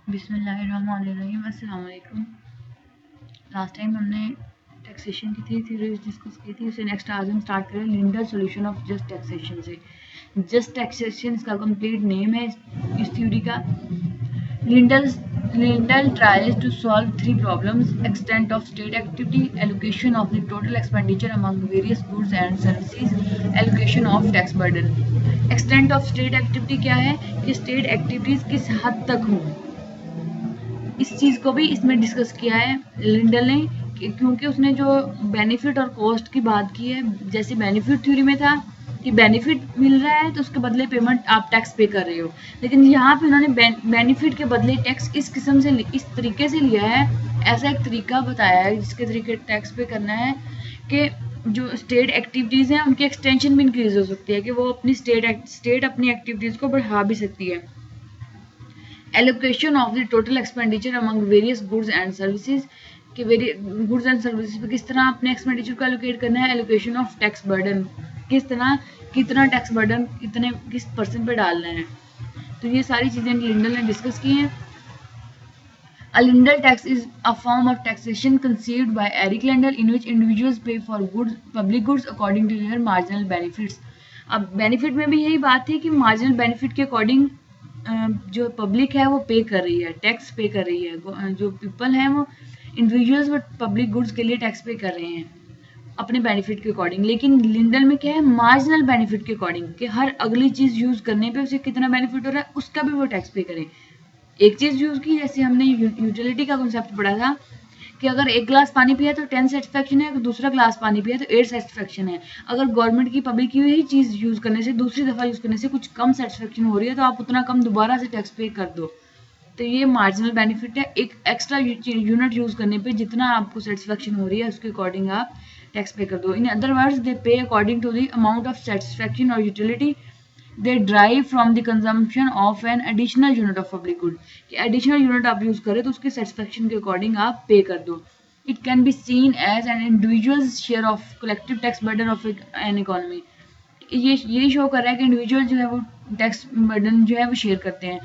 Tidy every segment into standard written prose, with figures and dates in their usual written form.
बिस्मिल्लाहिर्रहमानिर्रहीम। अस्सलाम वालेकुम। लास्ट टाइम हमने टैक्सेशन की थ्योरीज डिस्कस की थी, उसे नेक्स्ट आज हम स्टार्ट करें Lindell solution of just taxation से। जस्ट टैक्सेशन इसका कंप्लीट नेम है इस थ्योरी का। Lindell tries to solve three problems: extent of state activity, allocation of the total expenditure among various goods and services, allocation of tax burden। extent of state activity क्या है कि state activities किस हद तक हों, इस चीज को भी इसमें डिस्कस किया है लिंडल ने, क्योंकि उसने जो बेनिफिट और कॉस्ट की बात की है, जैसे बेनिफिट थ्योरी में था कि बेनिफिट मिल रहा है तो उसके बदले पेमेंट आप टैक्स पे कर रहे हो, लेकिन यहाँ पे उन्होंने बेनिफिट के बदले टैक्स इस किस्म से इस तरीके से लिया है, ऐसा एक तरीका बताया है जिसके तरीके टैक्स पे करना है कि जो स्टेट एक्टिविटीज हैं उनकी एक्सटेंशन भी इंक्रीज हो सकती है, कि वो अपनी स्टेट अपनी एक्टिविटीज को बढ़ा भी सकती है। Allocation of the total expenditure among various goods and services, कि गुड्स एंड सर्विसेज पे किस तरह अपने एक्सपेंडिचर को एलोकेट करना है। एलोकेशन ऑफ टैक्स बर्डन, किस तरह कितना टैक्स बर्डन किस पर्सन पे डालना है। तो ये सारी चीज़ें लिंडल ने डिस्कस की हैं। A Lindell tax is a form of taxation conceived by Eric Lindell in which individuals pay for public goods according to their marginal benefits। अब बेनिफिट में भी यही बात है कि मार्जिनल बेनिफिट के अकॉर्डिंग जो पब्लिक है वो पे कर रही है, टैक्स पे कर रही है। जो पीपल है वो इंडिविजुअल्स वो पब्लिक गुड्स के लिए टैक्स पे कर रहे हैं अपने बेनिफिट के अकॉर्डिंग। लेकिन लिंडल में क्या है, मार्जिनल बेनिफिट के अकॉर्डिंग, कि हर अगली चीज यूज करने पे उसे कितना बेनिफिट हो रहा है उसका भी वो टैक्स पे करें। एक चीज यूज की, जैसे हमने यूटिलिटी का कॉन्सेप्ट पढ़ा था कि अगर एक गिलास पानी पिया तो 10 सेटिस्फेक्शन है, अगर दूसरा गिलास पानी पिया तो 8 सेटिस्फेक्शन है। अगर गवर्नमेंट की पब्लिक की यही चीज यूज करने से, दूसरी दफा यूज करने से कुछ कम सेटिस्फेक्शन हो रही है तो आप उतना कम दोबारा से टैक्स पे कर दो। तो ये मार्जिनल बेनिफिट है। एक एक्स्ट्रा यूनिट यूज करने पे जितना आपको सेटिस्फेक्शन हो रही है उसके अकॉर्डिंग आप टैक्स पे कर दो। In other words they pay according to the amount of satisfaction और utility they derive from the consumption of an additional unit of public good, कि additional unit आप यूज करें तो उसके satisfaction के according आप पे कर दो। It can be seen as an individual's share of collective tax burden of an economy। ये शो कर रहा है कि इंडिविजुअल जो है वो टैक्स बर्डन जो है वो शेयर करते हैं।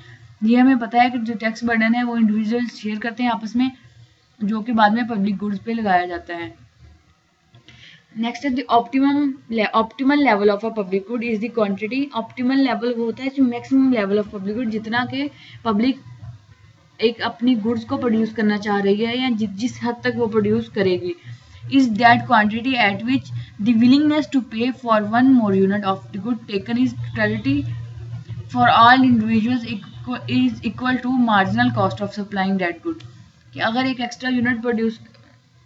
ये हमें पता है कि जो टैक्स बर्डन है वो इंडिविजुअल शेयर करते हैं आपस में, जो कि बाद में पब्लिक गुड्स पे लगाया जाता है। नेक्स्ट है optimal level of a public good is the quantity. Optimal level वो होता है जो maximum level of public good, जितना के पब्लिक एक अपनी गुड्स को प्रोड्यूस करना चाह रही है या जिस हद तक वो प्रोड्यूस करेगी, is that quantity at which the willingness to pay for one more unit of the good taken is totality for all individuals is equal to marginal cost of supplying that good. कि अगर एक extra unit produce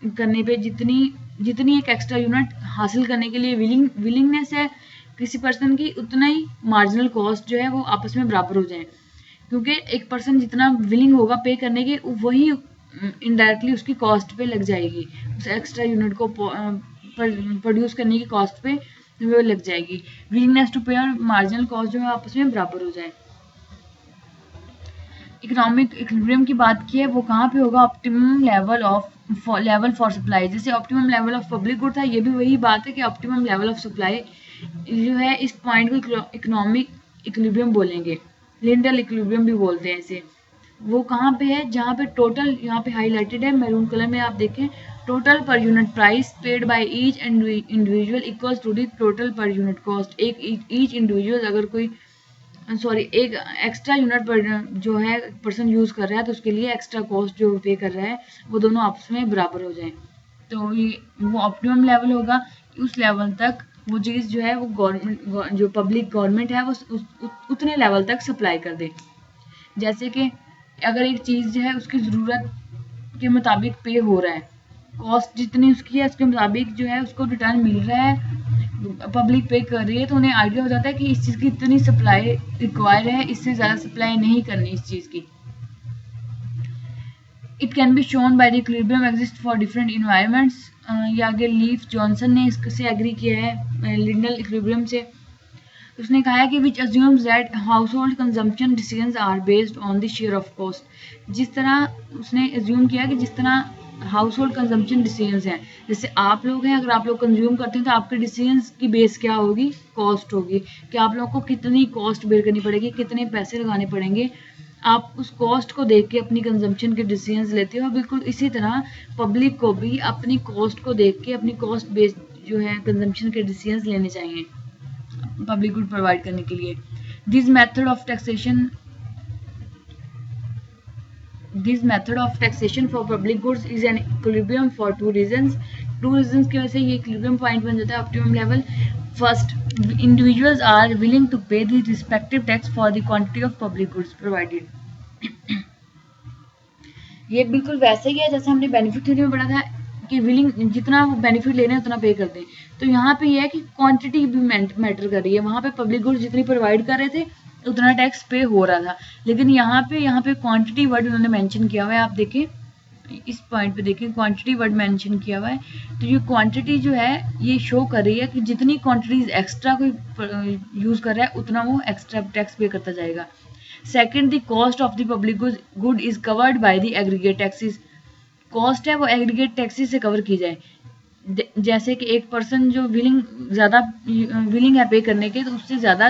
करने पे जितनी एक extra unit हासिल करने के लिए विलिंगनेस है किसी पर्सन की, उतना ही मार्जिनल कॉस्ट जो है वो आपस में बराबर हो जाए। क्योंकि एक पर्सन जितना विलिंग होगा पे करने के, वही इनडायरेक्टली उसकी कॉस्ट पे लग जाएगी, उस एक्स्ट्रा यूनिट को प्रोड्यूस करने की कॉस्ट पे वो लग जाएगी। विलिंगनेस टू पे और मार्जिनल कॉस्ट जो है आपस में बराबर हो जाए। इकोनॉमिक इक्विलिब्रियम की बात की है, वो कहाँ पे होगा, ऑप्टिमम लेवल फॉर सप्लाई। जैसे optimum level of public good था, ये भी वही बात है कि ऑप्टिमम लेवल ऑफ सप्लाई जो है इस पॉइंट को इकोनॉमिक इक्विलिब्रियम बोलेंगे, लिंडल इक्विलिब्रियम भी बोलते हैं इसे। वो कहाँ पे है, जहाँ पे टोटल यहाँ पे हाईलाइटेड है मैरून कलर में, आप देखें total per unit price paid by each individual equals to the total per unit cost. Each individual अगर कोई एक एक्स्ट्रा यूनिट पर जो है पर्सन यूज कर रहा है तो उसके लिए एक्स्ट्रा कॉस्ट जो पे कर रहा है वो दोनों आपस में बराबर हो जाए। तो ये वो ऑप्टिमम लेवल होगा कि उस लेवल तक वो चीज़ जो है वो गवर्नमेंट जो पब्लिक गवर्नमेंट है वो उतने लेवल तक सप्लाई कर दे। जैसे कि अगर एक चीज़ जो है उसकी ज़रूरत के मुताबिक पे हो रहा है, कॉस्ट जितनी उसकी है उसके मुताबिक जो है उसको रिटर्न मिल रहा है, पब्लिक पे कर रही है, तो उन्हें आइडिया हो जाता है कि इस चीज़ की इतनी सप्लाई रिक्वायर है, इससे ज़्यादा सप्लाई नहीं करनी इस चीज़ की। It can be shown by the equilibrium exist for different environments. ये आगे लीफ जॉनसन ने इससे एग्री किया है लिंडल इक्विलिब्रियम से। उसने कहा है कि which assumes that household consumption decisions are based on the share of cost. जिस तरह उसने एज्यूम किया कि जिस तरह हाउस होल्ड कंजम्पशन डिसीजंस हैं, जैसे आप लोग हैं, अगर आप लोग कंज्यूम करते हैं तो आपके डिसीजंस की बेस क्या होगी, कॉस्ट होगी, कि आप लोगों को कितनी कॉस्ट बेयर करनी पड़ेगी, कितने पैसे लगाने पड़ेंगे आप उस कॉस्ट को देख के अपनी कंजम्पशन के डिसीजंस लेते हो। बिल्कुल इसी तरह पब्लिक को भी अपनी कॉस्ट को देख के अपनी कॉस्ट बेस्ड जो है कंजम्पशन के डिसीजंस लेने चाहिए पब्लिक गुड प्रोवाइड करने के लिए। This method of taxation for public goods is an equilibrium for two reasons की वजह से ये इक्विलिब्रियम पॉइंट बन जाता है, optimum level. First, individuals are willing to pay the respective tax for the quantity of public goods provided। ये बिल्कुल वैसे ही है जैसे हमने बेनिफिट थ्योरी में पढ़ा था कि विलिंग जितना वो बेनिफिट ले रहे हैं उतना पे करते हैं। तो यहाँ पे ये है कि क्वांटिटी भी मैटर कर रही है। वहाँ पे पब्लिक गुड्स जितनी प्रोवाइड कर रहे थे उतना टैक्स पे हो रहा था, लेकिन यहाँ पे क्वांटिटी वर्ड उन्होंने मेंशन किया हुआ है। आप देखें इस पॉइंट पे देखें, क्वांटिटी वर्ड मेंशन किया हुआ है। तो ये क्वांटिटी जो है ये शो कर रही है कि जितनी क्वांटिटीज एक्स्ट्रा कोई यूज कर रहा है उतना वो एक्स्ट्रा टैक्स पे करता जाएगा। Second, the cost of the public good is covered by the aggregate taxes. Cost है वो एग्रीगेट टैक्सेस से कवर की जाए। जैसे कि एक पर्सन जो विलिंग है पे करने के, तो उससे ज़्यादा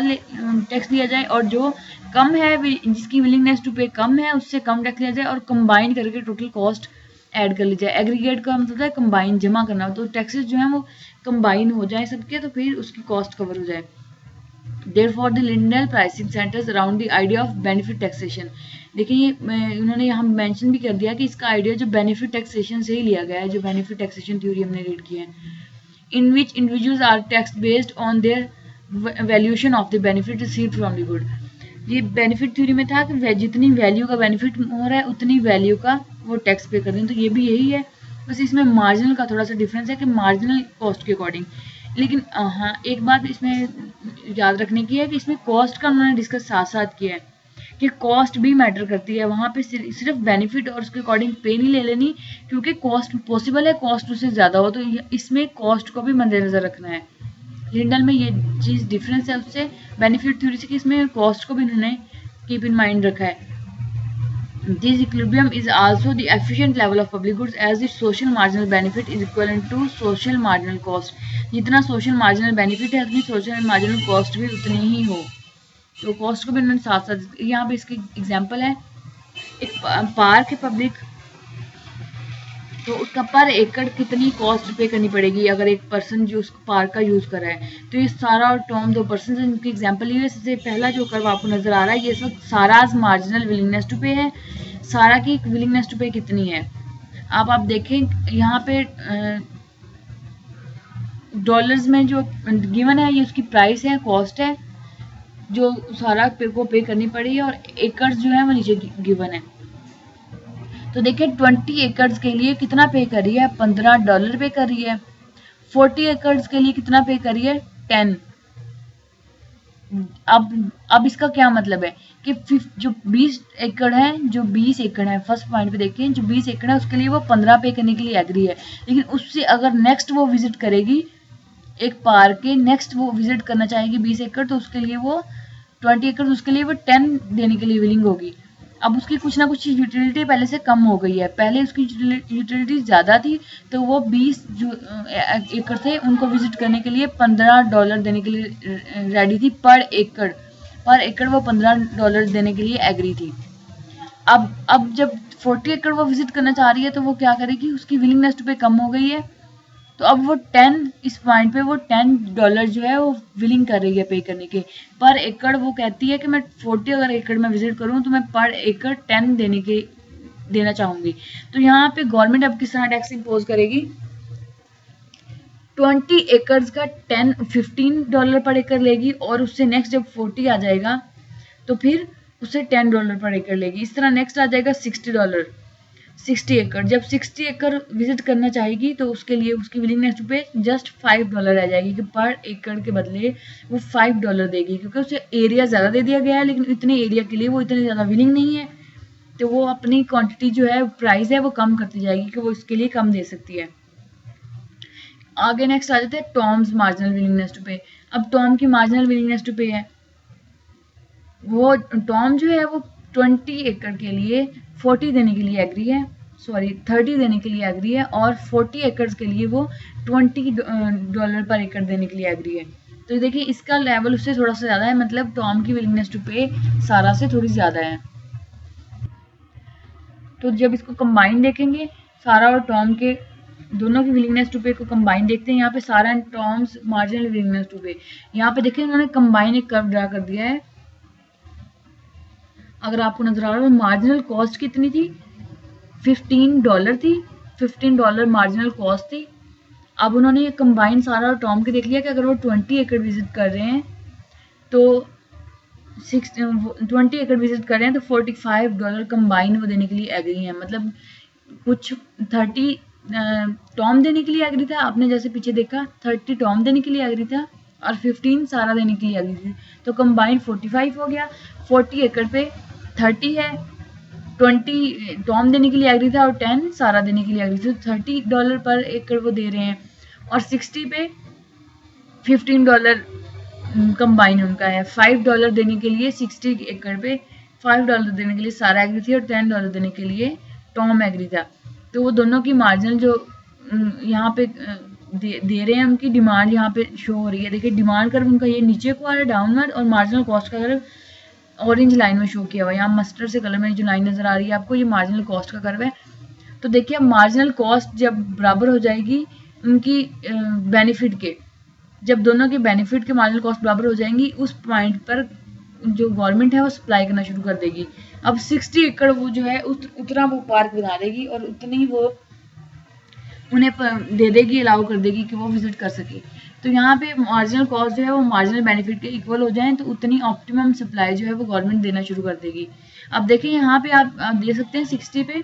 टैक्स लिया जाए, और जो कम है जिसकी विलिंगनेस टू पे कम है उससे कम टैक्स लिया जाए, और कंबाइन करके टोटल कॉस्ट ऐड कर ली जाए। एग्रीगेट का मतलब है कंबाइन, जमा करना, तो टैक्सेस जो है वो कंबाइन हो जाए सबके, तो फिर उसकी कॉस्ट कवर हो जाए। Therefore, the lineal pricing centers around the idea of benefit taxation। देखिए उन्होंने यहाँ मेंशन भी कर दिया कि इसका आइडिया जो बेनिफिट टैक्सेशन से ही लिया गया है, जो बेनिफिट टैक्सेशन थ्योरी हमने रीड की है। In which individuals are tax based on their valuation of the benefit received from the good. ये बेनिफिट थ्योरी में था कि जितनी वैल्यू का बेनिफिट हो रहा है उतनी वैल्यू का वो टैक्स पे कर दें। तो ये भी यही है, बस इसमें मार्जिनल का थोड़ा सा डिफरेंस है कि मार्जिनल कॉस्ट के अकॉर्डिंग। लेकिन हाँ, एक बात इसमें याद रखने की है कि इसमें कॉस्ट का उन्होंने डिस्कस साथ साथ किया है कि कॉस्ट भी मैटर करती है। वहाँ पे सिर्फ बेनिफिट और उसके अकॉर्डिंग पे नहीं ले लेनी, क्योंकि कॉस्ट पॉसिबल है कॉस्ट उससे ज़्यादा हो, तो इसमें कॉस्ट को भी मद्देनजर रखना है। लिंडल में ये चीज़ डिफरेंस है उससे बेनिफिट थ्योरी से कि इसमें कॉस्ट को भी उन्होंने कीप इन माइंड रखा है। This equilibrium is also the efficient level of public goods as its social marginal benefit is equivalent to social marginal cost। जितना social marginal benefit है उतनी social marginal cost भी उतनी ही हो, तो cost को भी उन्होंने साथ साथ। यहाँ पे इसकी एग्जांपल है, एक पार्क है पब्लिक, तो उसका पर एकड़ कितनी कॉस्ट पे करनी पड़ेगी अगर एक पर्सन जो उस पार्क का यूज कर रहा है। तो ये सारा और टॉम दो पर्सन इनकी एग्जांपल ये है। सबसे पहला जो कर्व आपको नजर आ रहा है ये सब साराज मार्जिनल विलिंगनेस टू पे है। सारा की विलिंगनेस टू पे कितनी है आप देखें यहाँ पे डॉलर्स में जो गिवन है ये उसकी प्राइस है, कॉस्ट है जो सारा को पे करनी पड़ी है, और एकड़ जो है वो नीचे गिवन है। तो देखिए 20 एकड़ के लिए कितना पे कर रही है, $15 पे कर रही है। 40 एकड़ के लिए कितना पे कर रही है, 10। अब इसका क्या मतलब है कि जो 20 एकड़ है, फर्स्ट पॉइंट पे देखिए, जो 20 एकड़ है उसके लिए वो 15 पे करने के लिए एग्री है, लेकिन उससे अगर नेक्स्ट वो विजिट करेगी एक पार्क के, नेक्स्ट वो विजिट करना चाहेगी 20 एकड़, तो उसके लिए वो 20 एकड़, उसके लिए वो 10 देने के लिए विलिंग होगी। अब उसकी कुछ ना कुछ यूटिलिटी पहले से कम हो गई है, पहले उसकी यूटिलिटी ज़्यादा थी, तो वो 20 जो एकड़ थे उनको विजिट करने के लिए $15 देने के लिए रेडी थी पर एकड़ वो $15 देने के लिए एग्री थी। अब जब 40 एकड़ वो विजिट करना चाह रही है तो वो क्या करेगी, उसकी विलिंगनेस टू पे कम हो गई है, तो अब वो 10 इस पॉइंट पे वो $10 जो है वो विलिंग कर रही है पे करने के। पर एकड़ वो कहती है कि मैं 40 अगर एकड़ में विजिट करूं तो मैं पर एकड़ 10 देना चाहूंगी। तो यहाँ पे गवर्नमेंट अब किस तरह टैक्स इम्पोज करेगी, 20 एकड़ का $15 पर एकड़ लेगी, और उससे नेक्स्ट जब 40 आ जाएगा तो फिर उससे $10 पर एकड़ लेगी। इस तरह नेक्स्ट आ जाएगा $60 एकड़। जब 60 एकड़ विजिट करना चाहेगी तो उसके लिए उसकी विलिंगनेस पे जस्ट $5 रह जाएगी कि पर एकड़ के बदले वो $5 देगी, क्योंकि उसे एरिया ज़्यादा दे दिया गया है, लेकिन इतने एरिया के लिए वो इतनी ज़्यादा विलिंग नहीं है, तो वो अपनी क्वांटिटी जो है प्राइस है वो कम करती जाएगी कि वो इसके लिए कम दे सकती है। आगे नेक्स्ट आ जाते हैं टॉम्स मार्जिनल विलिंगनेस टू पे। अब टॉम की मार्जिनल विलिंगनेस टू पे है, वो टॉम जो है वो 20 एकड़ के लिए 40 देने के लिए एग्री है, 30 देने के लिए एग्री है, और 40 एकड़ के लिए वो $20 पर एकड़ देने के लिए एग्री है। तो देखिए इसका लेवल उससे थोड़ा सा ज़्यादा है, मतलब टॉम की विलिंगनेस टू पे सारा से थोड़ी ज़्यादा है। तो जब इसको कंबाइन देखेंगे, सारा और टॉम के दोनों की विलिंगनेस टू पे को कंबाइन देखते हैं। यहाँ पे Sarah and Tom's marginal willingness to pay, यहाँ पे देखिए उन्होंने कंबाइन एक कर्व ड्रा कर दिया है। अगर आपको नजर आ रहा हो, मार्जिनल कॉस्ट कितनी थी, $15 थी, $15 मार्जिनल कॉस्ट थी। अब उन्होंने ये कंबाइन सारा और टॉम के देख लिया कि अगर वो 20 एकड़ विजिट कर रहे हैं तो 20 एकड़ विजिट कर रहे हैं तो $45 कंबाइन वो देने के लिए एग्री है। मतलब कुछ 30 टॉम देने के लिए एग्री था, आपने जैसे पीछे देखा 30 टॉम देने के लिए एग्री था और 15 सारा देने के लिए एग्री थी, तो कंबाइन 45 हो गया। 40 एकड़ पे 30 है, 20 टॉम देने के लिए एग्री था और 10 सारा देने के लिए एग्री थी, तो $30 पर एकड़ वो दे रहे हैं। और 60 पे $15 कंबाइन उनका है। $5 देने के लिए 60 एकड़ पे $5 देने के लिए सारा एग्री थी और $10 देने के लिए टॉम एग्री था। तो वो दोनों की मार्जिनल जो यहाँ पे दे रहे हैं, उनकी डिमांड यहाँ पे शो हो रही है। देखिए डिमांड कर्व उनका ये नीचे को आ रहा है डाउनवर्ड, और मार्जिनल कॉस्ट का कर्व ऑरेंज लाइन में शो किया हुआ है। यहाँ मस्टर्ड से कलर में जो लाइन नजर आ रही है आपको, ये मार्जिनल कॉस्ट का कर्व है। तो देखिए मार्जिनल कॉस्ट जब बराबर हो जाएगी उनकी बेनिफिट के, जब दोनों के बेनिफिट के मार्जिनल कॉस्ट बराबर हो जाएंगी, उस पॉइंट पर जो गवर्नमेंट है वो सप्लाई करना शुरू कर देगी। अब 60 एकड़ वो जो है उतना वो पार्क बना देगी और उतनी वो उन्हें दे देगी, अलाउ कर देगी कि वो विजिट कर सके। तो यहाँ पे मार्जिनल कॉस्ट जो है वो मार्जिनल बेनिफिट के इक्वल हो जाए तो उतनी ऑप्टिमम सप्लाई जो है वो गवर्नमेंट देना शुरू कर देगी। अब देखिए यहाँ पे आप देख सकते हैं 60 पे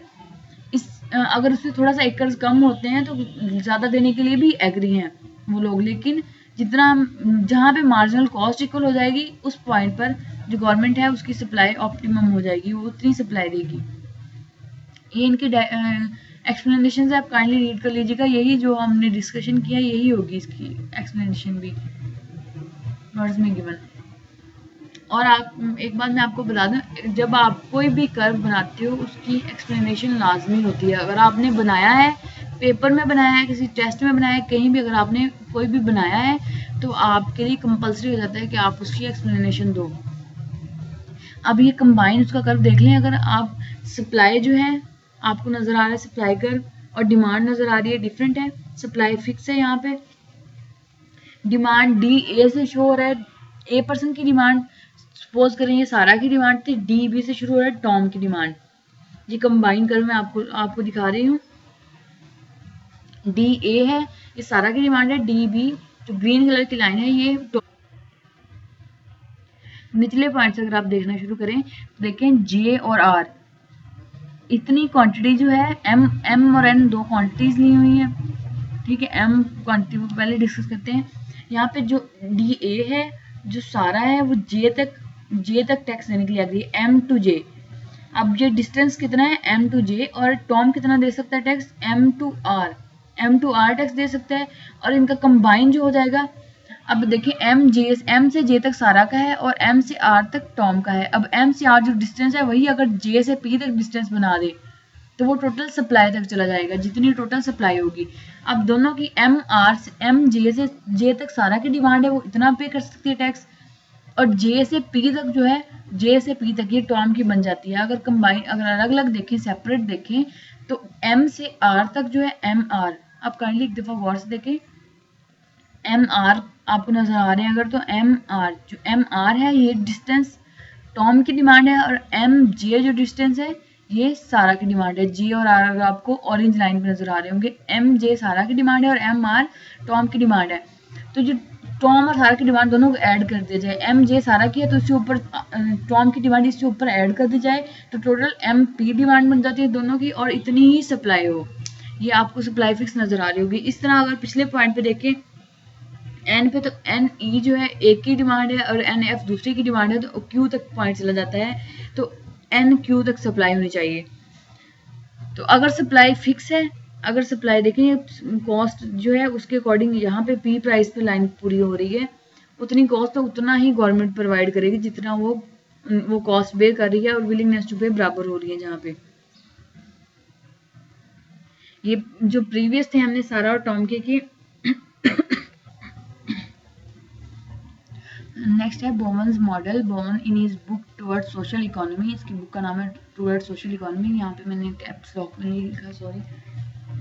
अगर उससे थोड़ा सा एकड़ कम होते हैं तो ज़्यादा देने के लिए भी एग्री हैं वो लोग, लेकिन जितना जहाँ पे मार्जिनल कॉस्ट इक्वल हो जाएगी उस पॉइंट पर जो गवर्नमेंट है उसकी सप्लाई ऑप्टिमम हो जाएगी, वो उतनी सप्लाई देगी। ये इनकी एक्सप्लेनेशन आप काइंडली रीड कर लीजिएगा, यही जो हमने डिस्कशन किया यही होगी इसकी एक्सप्लेनेशन भी वर्ड्स में गिवन। और आप एक बात मैं आपको बता दूं, जब आप कोई भी कर्व बनाते हो उसकी एक्सप्लेनेशन लाजमी होती है। अगर आपने बनाया है, पेपर में बनाया है, किसी टेस्ट में बनाया है, कहीं भी अगर आपने कोई भी बनाया है तो आपके लिए कंपलसरी हो जाता है कि आप उसकी एक्सप्लेनेशन दो। अब ये कंबाइन उसका कर्व देख लें, अगर आप सप्लाई जो है आपको नजर आ रहा है, सप्लाई कर्व और डिमांड नजर आ रही है, डिफरेंट है। सप्लाई फिक्स है, यहाँ पे डिमांड डी ए से शो हो रहा है, A% की डिमांड सपोज करें ये सारा की डिमांड थी, डी बी से शुरू हो रहा है टॉम की डिमांड। ये कंबाइन कर्व मैं आपको दिखा रही हूँ। डी ए है, ये सारा की डिमांड है, डी बी जो ग्रीन कलर की लाइन है ये निचले पॉइंट से अगर आप देखना शुरू करें तो देखें जे और आर इतनी क्वांटिटी जो है, एम और एन दो क्वांटिटीज ली हुई है, ठीक है। एम क्वांटिटी को पहले डिस्कस करते हैं। यहाँ पे जो डी ए है, जो सारा है वो जे तक टैक्स देने के लिए एग्री है, एम टू जे। अब ये डिस्टेंस कितना है, एम टू जे, और टॉम कितना दे सकता है tax, M two R tax दे सकता है, और इनका कंबाइन जो हो जाएगा। अब देखिए एम से जे तक सारा का है और एम से आर तक टॉम का है। अब एम से आर जो डिस्टेंस है वही अगर जे से पी तक डिस्टेंस बना दे तो वो टोटल सप्लाई तक चला जाएगा, जितनी टोटल सप्लाई होगी। अब दोनों की एम जे से जे तक सारा की डिमांड है, वो इतना पे कर सकती है टैक्स, और जे से पी तक जो है, जे से पी तक ये टॉम की बन जाती है। अगर अलग अलग देखें, सेपरेट देखें, तो एम से आर तक जो है एम आर, आप काइंडली एक दफा गौर से देखें, एम आर आपको नजर आ रहे हैं अगर, तो एम आर है ये डिस्टेंस टॉम की डिमांड है, और एम जे जो डिस्टेंस है ये सारा की डिमांड है। जी और आर अगर आपको ऑरेंज लाइन पे नजर आ रहे होंगे, एम जे सारा की डिमांड है और एम आर टॉम की डिमांड है। तो जो टॉम और सारा की डिमांड दोनों को ऐड कर दिया जाए, एम जे सारा की है तो इसके ऊपर टॉम की डिमांड इसके ऊपर ऐड कर दी जाए तो टोटल एम पी डिमांड बन जाती है दोनों की, और इतनी ही सप्लाई हो। ये आपको सप्लाई फिक्स नजर आ रही होगी। इस तरह अगर पिछले पॉइंट पे देखें एन पे, तो एन ई जो है एक की डिमांड है और एन एफ दूसरी की डिमांड है, तो क्यू तक पॉइंट चला जाता है, तो एन क्यू तक सप्लाई होनी चाहिए। तो अगर सप्लाई फिक्स है, अगर सप्लाई देखें कॉस्ट जो है उसके अकॉर्डिंग यहाँ पे पी प्राइस पे लाइन पूरी हो रही है, उतनी कॉस्ट तो उतना ही गवर्नमेंट प्रोवाइड करेगी जितना वो कॉस्ट बेयर कर रही है और विलिंगनेस टू पे बराबर हो रही है। जहाँ पे ये जो प्रीवियस थे हमने सारा और टॉम के नेक्स्ट है Bowman's model. Bowman in his book towards social economy, इसकी बुक का नाम है टूवर्ड सोशल इकोनॉमी, यहाँ पे मैंने कैप्स लॉक में नहीं लिखा, सॉरी,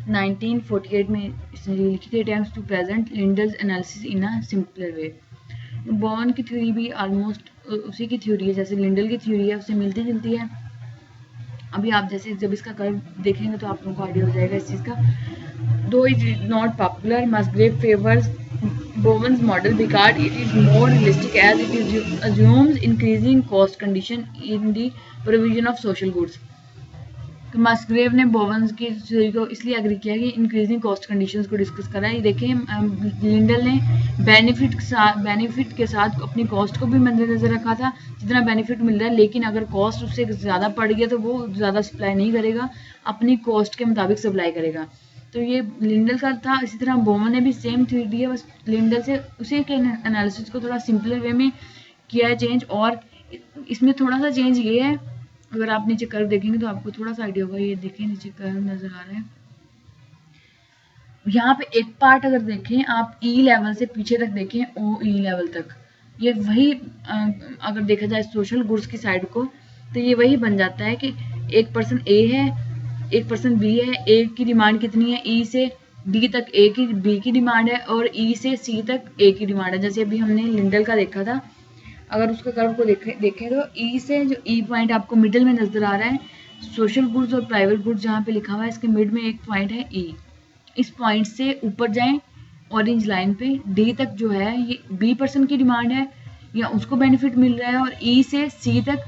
1948 में इसने लिखी थी, attempts to present Lindahl's analysis in a simpler way. Bowen की थ्योरी भी ऑलमोस्ट उसी की थ्योरी है, जैसे लिंडल की थ्योरी है उससे मिलती जुलती है। अभी आप जैसे जब इसका कर्व देखेंगे तो आप लोगों को आइडिया हो जाएगा इस चीज़ का। Though it is not popular, Musgrave favours Bowen's model because it is more realistic as it is assumes increasing cost condition in the provision of social goods। तो मस्ग्रेव ने बोवन्स की थ्योरी को इसलिए एग्री किया कि इंक्रीजिंग कॉस्ट कंडीशंस को discuss करा है। ये देखिए लिंडल ने बेनिफिट के साथ अपनी कॉस्ट को भी मद्देनजर रखा था, जितना बेनिफिट मिल रहा है, लेकिन अगर कॉस्ट उससे ज़्यादा बढ़ गया तो वो ज़्यादा सप्लाई नहीं करेगा, अपनी कॉस्ट के मुताबिक सप्लाई करेगा। तो ये लिंडल का था। इसी तरह बोवन ने भी सेम थ्योरी दी है, बस लिंडल से उसी के एनालिसिस को थोड़ा सिंपलर वे में किया है चेंज। और इसमें थोड़ा सा चेंज ये है, अगर आप नीचे कर्व देखेंगे तो आपको थोड़ा सा आइडिया होगा। ये देखिए नीचे कर्व नजर आ रहा है, यहाँ पे एक पार्ट अगर देखें आप ई लेवल से पीछे तक देखें, ओ ई लेवल तक, ये वही अगर देखा जाए सोशल गुड्स की साइड को तो ये वही बन जाता है कि एक पर्सन ए है, एक पर्सन बी है, ए की डिमांड कितनी है, ई से डी तक ए की बी की डिमांड है और ई से सी तक ए की डिमांड है। जैसे अभी हमने लिंडल का देखा था, अगर उसका कर्व को देखें तो ई से जो ई पॉइंट आपको मिडिल में नजर आ रहा है, सोशल गुड्स और प्राइवेट गुड्स जहाँ पे लिखा हुआ है इसके मिड में एक पॉइंट है ई, इस पॉइंट से ऊपर जाएं ऑरेंज लाइन पे, डी तक जो है ये बी पर्सन की डिमांड है या उसको बेनिफिट मिल रहा है, और ई से सी तक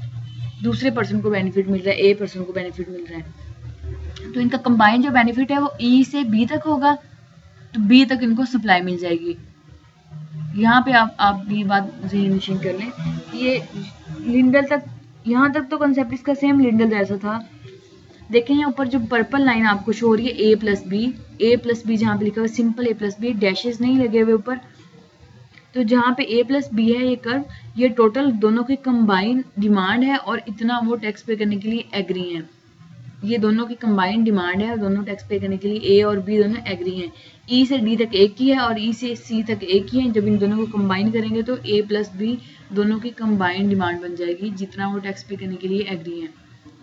दूसरे पर्सन को बेनिफिट मिल रहा है, ए पर्सन को बेनिफिट मिल रहा है। तो इनका कंबाइन जो बेनिफिट है वो ई से बी तक होगा, तो बी तक इनको सप्लाई मिल जाएगी। यहाँ पे आप ये बात ज़हन कर लें कि ये लिंडल तक, यहाँ तक तो कंसेप्ट इसका सेम लिंडल जैसा था। देखें यहाँ ऊपर जो पर्पल लाइन आपको शो हो रही है ए प्लस बी जहाँ पे लिखा हुआ है सिंपल ए प्लस बी, डैशेस नहीं लगे हुए ऊपर, तो जहाँ पे ए प्लस बी है ये कर्व, ये टोटल दोनों की कंबाइन डिमांड है और इतना वो टैक्स पे करने के लिए एग्री हैं। ये दोनों की कंबाइंड डिमांड है और दोनों टैक्स पे करने के लिए ए और बी दोनों एग्री हैं। ई से डी तक एक ही है और ई से सी तक एक ही है। जब इन दोनों को कंबाइन करेंगे तो ए प्लस बी दोनों की कंबाइंड डिमांड बन जाएगी, जितना वो टैक्स पे करने के लिए एग्री हैं।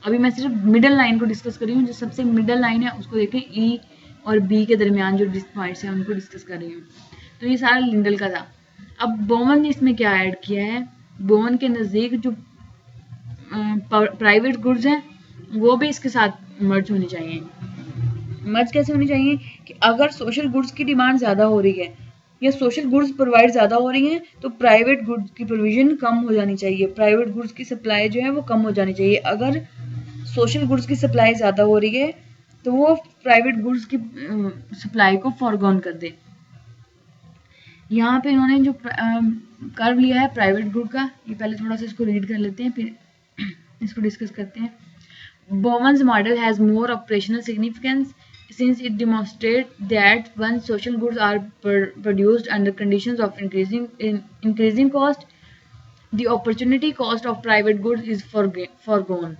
अभी मैं सिर्फ मिडल लाइन को डिस्कस कर रही हूँ, जो सबसे मिडल लाइन है उसको देखें, ई और बी के दरमियान जो पॉइंट्स हैं उनको डिस्कस कर रही हूँ। तो ये सारा लिंडल का था। अब बोवन ने इसमें क्या ऐड किया है, बोवन के नज़दीक जो प्राइवेट गुड्स हैं वो भी इसके साथ मर्ज होनी चाहिए। मर्ज कैसे होनी चाहिए कि अगर सोशल गुड्स की डिमांड ज़्यादा हो रही है या सोशल गुड्स प्रोवाइड ज़्यादा हो रही हैं तो प्राइवेट गुड्स की प्रोविजन कम हो जानी चाहिए, प्राइवेट गुड्स की सप्लाई जो है वो कम हो जानी चाहिए। अगर सोशल गुड्स की सप्लाई ज़्यादा हो रही है तो वो प्राइवेट गुड्स की सप्लाई को फॉरगॉन कर दे। यहाँ पे इन्होंने जो कर्व लिया है प्राइवेट गुड का, ये पहले थोड़ा सा इसको रीड कर लेते हैं फिर इसको डिस्कस करते हैं। Bowen's model has more operational significance since it demonstrates that when social goods are produced under conditions of increasing cost, the opportunity cost of private goods is foregone।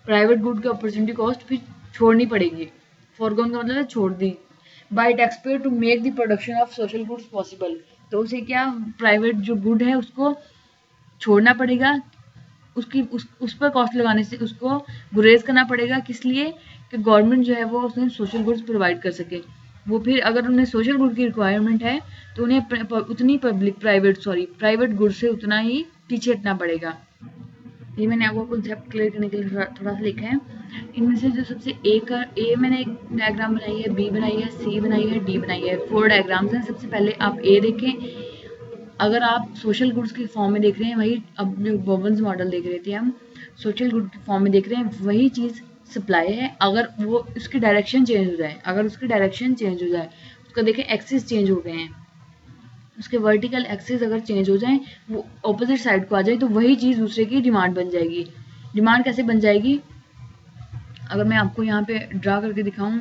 Private good की opportunity cost फिर छोड़नी पड़ेगी, foregone का मतलब है छोड़ दी। By taxpayer to make the production of social goods possible, तो उसे क्या प्राइवेट जो गुड है उसको छोड़ना पड़ेगा, उसकी उस पर कॉस्ट लगाने से उसको गुरेज करना पड़ेगा। किस लिए कि गवर्नमेंट जो है वो उसमें सोशल गुड्स प्रोवाइड कर सके। वो फिर अगर उन्हें सोशल गुड की रिक्वायरमेंट है तो उन्हें उतनी प्राइवेट गुड्स से उतना ही पीछे हटना पड़ेगा। ये मैंने आपको कॉन्सेप्ट क्लियर करने के लिए थोड़ा सा लिखा है। इनमें से जो सबसे ए मैंने एक डायग्राम बनाई है, बी बनाई है, सी बनाई है, डी बनाई है, 4 डायग्राम्स हैं। सबसे पहले आप ए देखें। अगर आप सोशल गुड्स के फॉर्म में देख रहे हैं वही, अब जो बोवेन्स मॉडल देख रहे थे हम सोशल गुड के फॉर्म में देख रहे हैं, वही चीज़ सप्लाई है। अगर वो उसकी डायरेक्शन चेंज हो जाए, उसका देखें एक्सिस चेंज हो गए हैं, उसके वर्टिकल एक्सिस अगर चेंज हो जाए, वो ऑपोजिट साइड को आ जाए, तो वही चीज़ दूसरे की डिमांड बन जाएगी। डिमांड कैसे बन जाएगी, अगर मैं आपको यहाँ पे ड्रा करके दिखाऊं,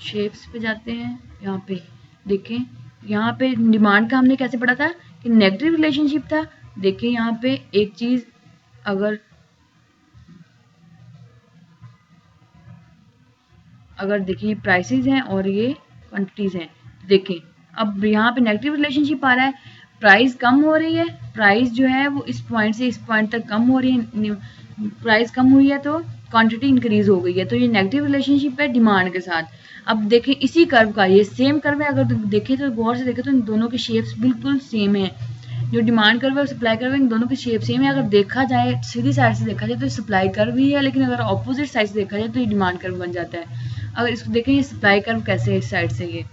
शेप्स पे जाते हैं, यहाँ पे देखें, यहाँ पे डिमांड का हमने कैसे पढ़ा था कि नेगेटिव रिलेशनशिप था। देखिए यहाँ पे एक चीज अगर देखिए प्राइसेस हैं और ये क्वांटिटीज हैं, देखें अब यहाँ पे नेगेटिव रिलेशनशिप आ रहा है, प्राइस कम हो रही है, प्राइस जो है वो इस पॉइंट से इस पॉइंट तक कम हो रही है, प्राइस कम हुई है तो क्वांटिटी इंक्रीज हो गई है, तो ये नेगेटिव रिलेशनशिप है डिमांड के साथ। अब देखें इसी कर्व का, ये सेम कर्व है, अगर देखें तो गौर से देखें तो इन दोनों के शेप्स बिल्कुल सेम है। जो डिमांड कर्व है और सप्लाई कर्व है, इन दोनों की शेप सेम है। अगर देखा जाए सीधी साइड से देखा जाए तो सप्लाई कर्व ही है, लेकिन अगर ऑपोजिट साइड से देखा जाए तो ये डिमांड कर्व बन जाता है। अगर इसको देखें ये सप्लाई कर्व कैसे है इस साइड से, ये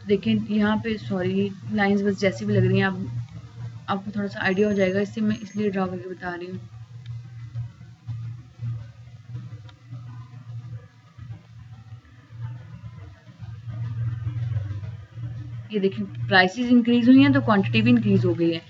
देखें यहाँ पे, सॉरी लाइंस बस जैसी भी लग रही हैं, आपको थोड़ा सा आइडिया हो जाएगा, इससे मैं इसलिए ड्रॉ करके बता रही हूँ। ये देखिए प्राइसेस इंक्रीज हुई हैं तो क्वांटिटी भी इंक्रीज हो गई है।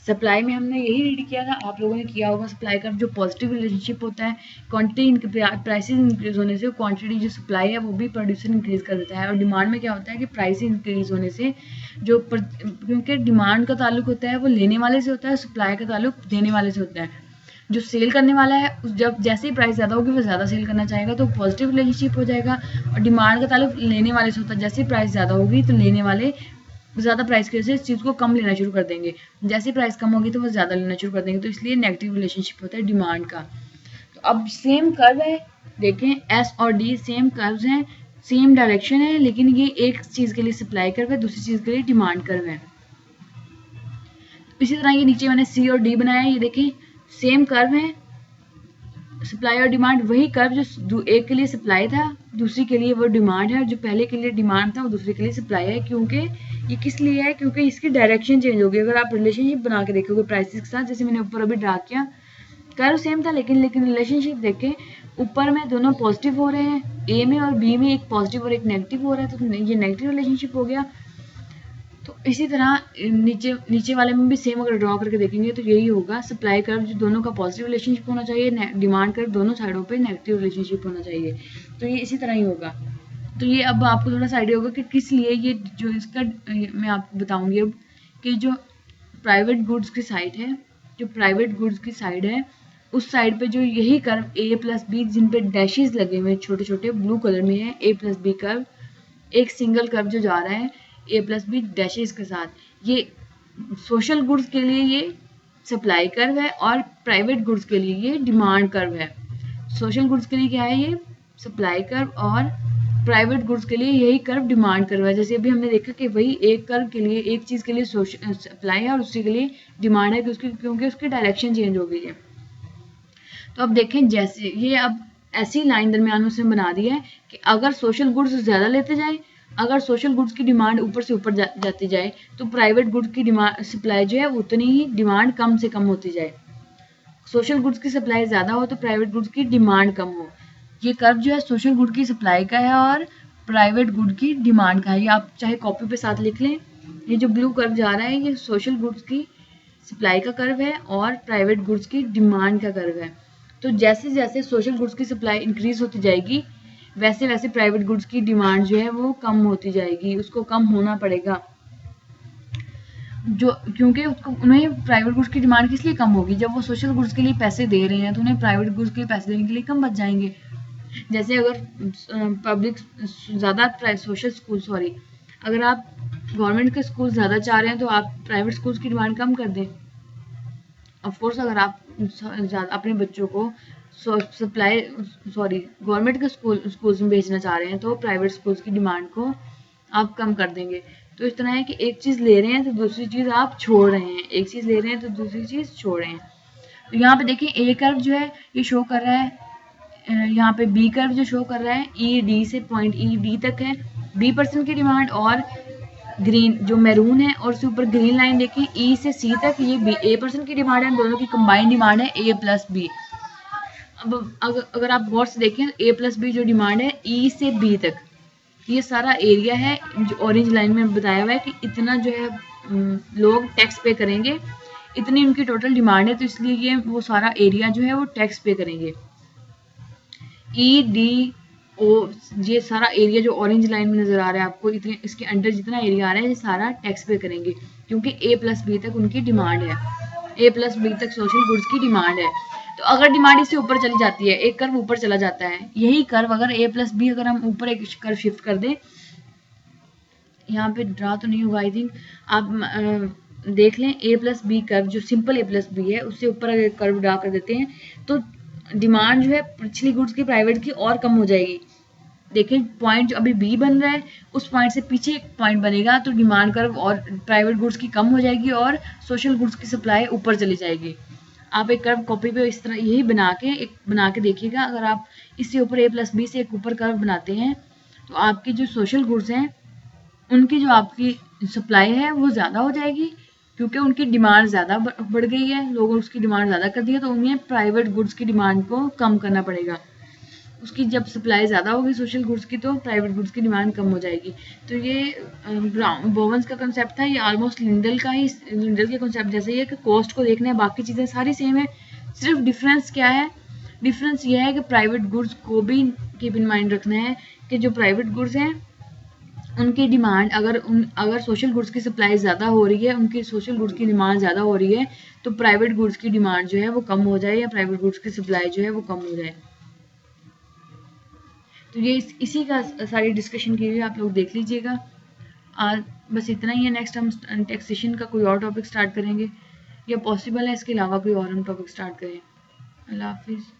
सप्लाई में हमने यही रीड किया था, आप लोगों ने किया होगा, सप्लाई का जो पॉजिटिव रिलेशनशिप होता है, क्वांटिटी प्राइसेस इंक्रीज होने से क्वांटिटी जो सप्लाई है वो भी प्रोड्यूसर इंक्रीज कर देता है। और डिमांड में क्या होता है कि प्राइस इंक्रीज होने से क्योंकि डिमांड का ताल्लुक होता है वो लेने वाले से होता है, सप्लाई का ताल्लुक देने वाले से होता है। जो सेल करने वाला है जब जैसे ही प्राइस ज़्यादा होगी वो ज़्यादा सेल करना चाहेगा, तो पॉजिटिव रिलेशनशिप हो जाएगा। और डिमांड का ताल्लुक लेने वाले से होता है, जैसे ही प्राइस ज़्यादा होगी तो लेने वाले ज़्यादा प्राइस की वजह से इस चीज़ को कम लेना शुरू कर देंगे, जैसे प्राइस कम होगी तो वो ज़्यादा लेना शुरू कर देंगे, तो इसलिए नेगेटिव रिलेशनशिप होता है डिमांड का। तो अब सेम कर्व है, देखें एस और डी सेम कर्व्स हैं, सेम डायरेक्शन है, लेकिन ये एक चीज़ के लिए सप्लाई कर्व है, दूसरी चीज़ के लिए डिमांड कर्व है। इसी तरह ये नीचे मैंने सी और डी बनाया है, ये देखें सेम कर्व है, सप्लाई और डिमांड, वही कर्व जो एक के लिए सप्लाई था दूसरी के लिए वो डिमांड है, और जो पहले के लिए डिमांड था वो दूसरे के लिए सप्लाई है। क्योंकि ये किस लिए है, क्योंकि इसकी डायरेक्शन चेंज होगी। अगर आप रिलेशनशिप बना के देखोगे प्राइसेस के साथ, जैसे मैंने ऊपर अभी ड्रा किया, कर्व सेम था लेकिन रिलेशनशिप देखें, ऊपर में दोनों पॉजिटिव हो रहे हैं, ए में और बी में एक पॉजिटिव और एक नेगेटिव हो रहा है, तो ये नेगेटिव रिलेशनशिप हो गया। तो इसी तरह नीचे वाले में भी सेम अगर ड्रॉ करके देखेंगे तो यही होगा, सप्लाई कर्व जो दोनों का पॉजिटिव रिलेशनशिप होना चाहिए, डिमांड कर्व दोनों साइडों पे नेगेटिव रिलेशनशिप होना चाहिए, तो ये इसी तरह ही होगा। तो ये अब आपको थोड़ा सा आइडिया होगा कि किस लिए ये जो इसका मैं आपको बताऊंगी अब कि जो प्राइवेट गुड्स की साइड है, जो प्राइवेट गुड्स की साइड है उस साइड पे जो यही कर्व ए प्लस बी जिन पे डैशेज लगे हुए छोटे छोटे ब्लू कलर में है, ए प्लस बी कर्व, एक सिंगल कर्व जो जा रहा है ए प्लस बी डैशेज के साथ, ये सोशल गुड्स के लिए ये सप्लाई कर्व है और प्राइवेट गुड्स के लिए ये डिमांड कर्व है। सोशल गुड्स के लिए क्या है, ये सप्लाई कर्व, और प्राइवेट गुड्स के लिए यही कर्व डिमांड कर्व है। जैसे अभी हमने देखा कि वही एक कर्व के लिए, एक चीज़ के लिए सप्लाई है और उसी के लिए डिमांड है, क्योंकि उसकी डायरेक्शन चेंज हो गई है। तो अब देखें जैसे ये अब ऐसी लाइन दरमियान उसने बना दी है कि अगर सोशल गुड्स ज़्यादा लेते जाए, अगर सोशल गुड्स की डिमांड ऊपर से ऊपर जाती जाए तो प्राइवेट गुड्स की डिमांड सप्लाई जो है उतनी ही डिमांड कम से कम होती जाए। सोशल गुड्स की सप्लाई ज़्यादा हो तो प्राइवेट गुड्स की डिमांड कम हो। ये कर्व जो है सोशल गुड की सप्लाई का है और प्राइवेट गुड की डिमांड का है। ये आप चाहे कॉपी पे साथ लिख लें। ये जो ब्लू कर्व जा रहा है ये सोशल गुड्स की सप्लाई का कर्व है और प्राइवेट गुड्स की डिमांड का कर्व है। तो जैसे जैसे सोशल गुड्स की सप्लाई इंक्रीज होती जाएगी वैसे वैसे प्राइवेट गुड्स की डिमांड जो है वो कम होती जाएगी, उसको कम होना पड़ेगा। जो क्योंकि उन्हें प्राइवेट गुड्स की डिमांड किस लिए कम होगी, जब वो सोशल गुड्स के लिए पैसे दे रहे हैं तो उन्हें प्राइवेट गुड्स के लिए पैसे देने के लिए कम बच जाएंगे। जैसे अगर पब्लिक ज़्यादा सोशल स्कूल अगर आप गवर्नमेंट के स्कूल ज़्यादा चाह रहे हैं तो आप प्राइवेट स्कूल्स की डिमांड कम कर दें। ऑफ कोर्स अगर आप अपने बच्चों को गवर्नमेंट के स्कूल्स में भेजना चाह रहे हैं तो प्राइवेट स्कूल्स की डिमांड को आप कम कर देंगे। तो इस तरह है कि एक चीज़ ले रहे हैं तो दूसरी चीज़ आप छोड़ रहे हैं, एक चीज़ ले रहे हैं तो दूसरी चीज़ छोड़ रहे हैं। तो यहाँ पे देखिए ए कर्व जो है ये शो कर रहा है, यहाँ पे बी कर्व जो शो कर रहा है ई डी से पॉइंट ई डी तक है B% की डिमांड, और ग्रीन जो मैरून है और उसके ऊपर ग्रीन लाइन देखें ई से सी तक ये A% की डिमांड है। दोनों की कंबाइंड डिमांड है A प्लस बी। अब अगर आप गौर से देखें A प्लस बी जो डिमांड है ई से बी तक, ये सारा एरिया है जो ऑरेंज लाइन में बताया हुआ है कि इतना जो है लोग टैक्स पे करेंगे, इतनी उनकी टोटल डिमांड है, तो इसलिए ये वो सारा एरिया जो है वो टैक्स पे करेंगे। ई डी ओ ये सारा एरिया जो ऑरेंज लाइन में नजर आ रहा है आपको, इतने इसके अंडर जितना एरिया आ रहा है ये सारा टैक्स पे करेंगे क्योंकि A प्लस बी तक उनकी डिमांड है, A प्लस बी तक सोशल गुड्स की डिमांड है। तो अगर डिमांड इससे ऊपर चली जाती है, एक कर्व ऊपर चला जाता है, यही कर्व अगर A प्लस बी अगर हम ऊपर एक कर्व शिफ्ट कर दें, यहाँ पे ड्रा तो नहीं होगा आई थिंक, आप देख लें A प्लस बी कर्व जो सिंपल A प्लस बी है उससे ऊपर अगर कर्व ड्रा कर देते हैं तो डिमांड जो है पिछली गुड्स की प्राइवेट की और कम हो जाएगी। देखिए पॉइंट जो अभी बी बन रहा है उस पॉइंट से पीछे एक पॉइंट बनेगा, तो डिमांड कर्व और प्राइवेट गुड्स की कम हो जाएगी और सोशल गुड्स की सप्लाई ऊपर चली जाएगी। आप एक कर्व कॉपी पे इस तरह यही बना के देखिएगा। अगर आप इससे ऊपर a+b से एक ऊपर कर्व बनाते हैं तो आपकी जो सोशल गुड्स हैं उनकी जो आपकी सप्लाई है वो ज़्यादा हो जाएगी, क्योंकि उनकी डिमांड ज़्यादा बढ़ गई है, लोगों उसकी डिमांड ज़्यादा कर दी है, तो उन्हें प्राइवेट गुड्स की डिमांड को कम करना पड़ेगा। उसकी जब सप्लाई ज़्यादा होगी सोशल गुड्स की तो प्राइवेट गुड्स की डिमांड कम हो जाएगी। तो ये बोवेंस का कंसेप्ट था, ये ऑलमोस्ट लिंडल के कंसेप्ट जैसे ही है कि कॉस्ट को देखना है, बाकी चीज़ें सारी सेम है। सिर्फ डिफरेंस क्या है, डिफरेंस ये है कि प्राइवेट गुड्स को भी कीप इन माइंड रखना है कि जो प्राइवेट गुड्स हैं उनकी डिमांड अगर सोशल गुड्स की सप्लाई ज़्यादा हो रही है, उनकी सोशल गुड्स की डिमांड ज़्यादा हो रही है, तो प्राइवेट गुड्स की डिमांड जो है वो कम हो जाए या प्राइवेट गुड्स की सप्लाई जो है वो कम हो जाए। तो ये इसी का सारी डिस्कशन की हुई आप लोग देख लीजिएगा। बस इतना ही है। नेक्स्ट हम टैक्सेशन का कोई और टॉपिक स्टार्ट करेंगे या पॉसिबल है इसके अलावा कोई और हम टॉपिक स्टार्ट करें। अल्लाह हाफिज़।